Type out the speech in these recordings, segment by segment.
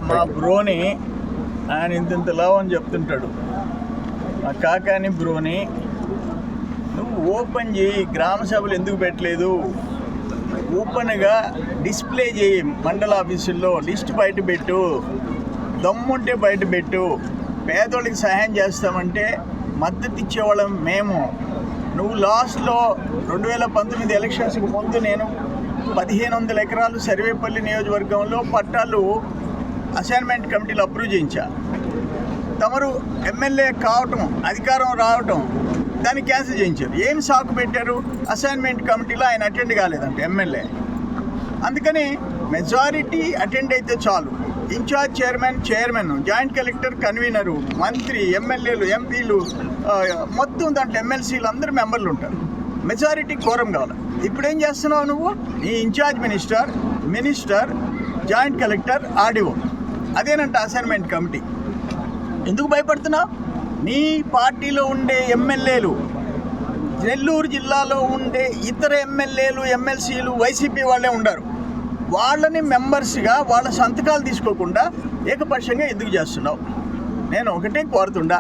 మా బ్రోని ఆయన ఇంత లావని చెప్తుంటాడు. మా కాకాని బ్రోని నువ్వు ఓపెన్ చేయి, గ్రామ సభలు ఎందుకు పెట్టలేదు, ఓపెన్గా డిస్ప్లే చేయి, మండల ఆఫీసుల్లో లిస్ట్ బయట పెట్టు, దమ్ముంటే బయట పెట్టు, పేదోళ్ళకి సహాయం చేస్తామంటే మద్దతు ఇచ్చేవాళ్ళం మేము. నువ్వు లాస్ట్లో 2019 ఎలక్షన్స్కి ముందు నేను 1500 ఎకరాలు సర్వేపల్లి నియోజకవర్గంలో పట్టాలు అసైన్మెంట్ కమిటీలు అప్రూవ్ చేయించా. తమరు ఎమ్మెల్యే కావటం, అధికారం రావటం, దాన్ని క్యాన్సిల్ చేయించారు. ఏం సాకు పెట్టారు? అసైన్మెంట్ కమిటీలో ఆయన అటెండ్ కాలేదంట ఎమ్మెల్యే. అందుకని మెజారిటీ అటెండ్ అయితే చాలు. Incharge chairman, joint collector, convener, మంత్రి, ఎమ్మెల్యేలు, ఎంపీలు, మొత్తం దాంట్లో ఎమ్మెల్సీలు అందరూ మెంబర్లు ఉంటారు. మెజారిటీ కోరం కావాలి. ఇప్పుడు ఏం చేస్తున్నావు నువ్వు? నీ incharge minister, joint collector, RDO, అదేనంట అసైన్మెంట్ కమిటీ. ఎందుకు భయపడుతున్నావు? నీ పార్టీలో ఉండే ఎమ్మెల్యేలు, నెల్లూరు జిల్లాలో ఉండే ఇతర ఎమ్మెల్యేలు, ఎమ్మెల్సీలు వైసీపీ వాళ్ళే ఉండరు. వాళ్ళని మెంబర్స్గా వాళ్ళ సంతకాలు తీసుకోకుండా ఏకపక్షంగా ఎందుకు చేస్తున్నావు? నేను ఒకటే కోరుతుండా,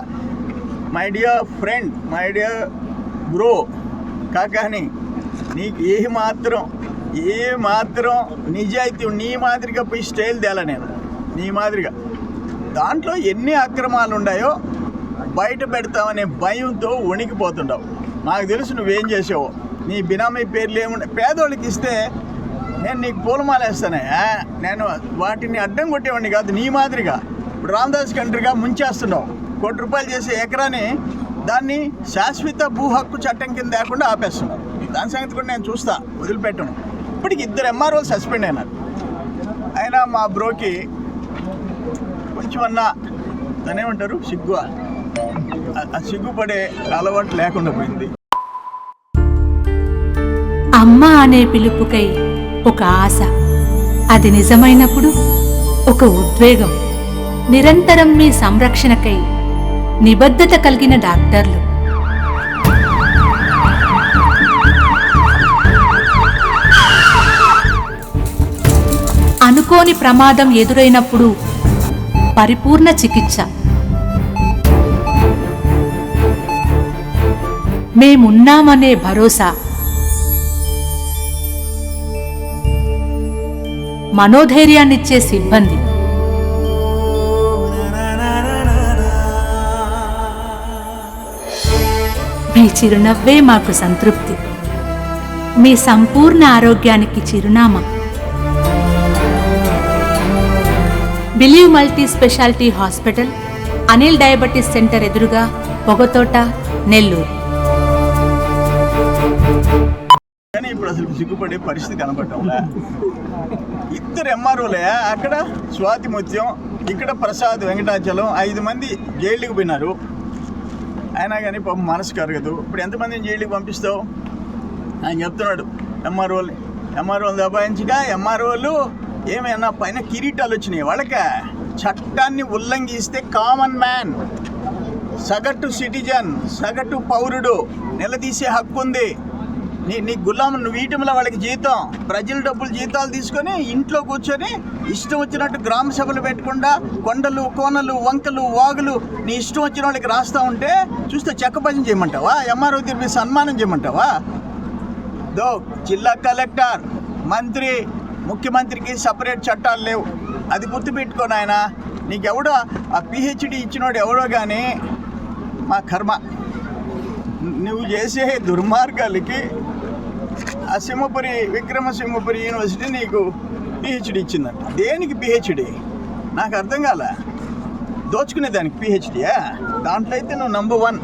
my dear friend, my dear bro Kakani, నీకు ఏ మాత్రం నిజాయితీ నీ మాదిరిగా పోయి స్టైల్ తేలా. నేను నీ మాదిరిగా దాంట్లో ఎన్ని అక్రమాలు ఉన్నాయో బయట పెడతామనే భయంతో వణికిపోతుండవు. నాకు తెలుసు నువ్వేం చేసావో. నీ బినామీ పేర్లు ఏముండే పేదోళ్ళకి ఇస్తే నేను నీకు పూలమాల వేస్తానే, నేను వాటిని అడ్డం కొట్టేవాడిని కాదు. నీ మాదిరిగా ఇప్పుడు రామదాస్ కంట్రీగా ముంచేస్తున్నావు. ₹1 కోటి చేసే ఎకరాని దాన్ని శాశ్వత భూ హక్కు చట్టం కింద లేకుండా ఆపేస్తున్నావు. దాని సంగతి కూడా నేను చూస్తా, వదిలిపెట్టను. ఇప్పటికి 2 MROలు సస్పెండ్ అయినారు. అయినా మా బ్రోకి కొంచెం దానేమంటారు సిగ్గు, ఆ సిగ్గుపడే అలవాటు లేకుండా పోయింది. అమ్మ అనే పిలుపుకై ఒక ఆశ, అది నిజమైనప్పుడు ఒక ఉద్వేగం, నిరంతరం మీ సంరక్షణకై నిబద్ధత కలిగిన డాక్టర్లు. అనుకోని ప్రమాదం ఎదురైనప్పుడు పరిపూర్ణ చికిత్స. మేమున్నామనే భరోసా. మనోధైర్యాన్నిచ్చే సిబ్బంది. మీ చిరునవ్వే మాకు సంతృప్తి, మీ సంపూర్ణ ఆరోగ్యానికి చిరునామా. Believe multi speciality hospital, Anil diabetes centre ఎదురుగా, పొగతోట, నెల్లూరు. కానీ ఇప్పుడు అసలు సిగ్గుపడే పరిస్థితి కనపడటంలే. 2 MROలే, అక్కడ స్వాతి ముత్యం, ఇక్కడ ప్రసాద్ వెంకటాచలం, 5 మంది జైలుకి పోయినారు. అయినా కానీ పాపం మనసు కరగదు. ఇప్పుడు ఎంతమందిని జైలుకి పంపిస్తావు? ఆయన చెప్తున్నాడు ఎంఆర్ఓలు దబాయించగా ఎంఆర్ఓలు ఏమైనా పైన కిరీటాలు వచ్చినాయి వాళ్ళకే. చట్టాన్ని ఉల్లంఘిస్తే కామన్ మ్యాన్, సగటు సిటిజన్, సగటు పౌరుడు నిలదీసే హక్కు ఉంది. నీ గులాం నువ్వు వీటంలో వాళ్ళకి జీతం, ప్రజల డబ్బులు జీతాలు తీసుకొని ఇంట్లో కూర్చొని ఇష్టం వచ్చినట్టు గ్రామ సభలు పెట్టకుండా కొండలు, కోనలు, వంకలు, వాగులు నీ ఇష్టం వచ్చిన వాళ్ళకి రాస్తూ ఉంటే చూస్తే చెక్కపజం చేయమంటావా? ఎంఆర్ఓ తిరిగి సన్మానం చేయమంటావా? జిల్లా కలెక్టర్, మంత్రి, ముఖ్యమంత్రికి సపరేట్ చట్టాలు లేవు. అది గుర్తుపెట్టుకోను. ఆయన నీకెవడో ఆ PhD ఇచ్చినోడు ఎవడో కానీ మా కర్మ. నువ్వు చేసే దుర్మార్గాలకి ఆ విక్రమసింహపురి యూనివర్సిటీ నీకు PhD ఇచ్చిందంట. దేనికి PhD నాకు అర్థం కాలే. దోచుకునే దానికి PhDయా? దాంట్లో అయితే నువ్వు నంబర్ 1.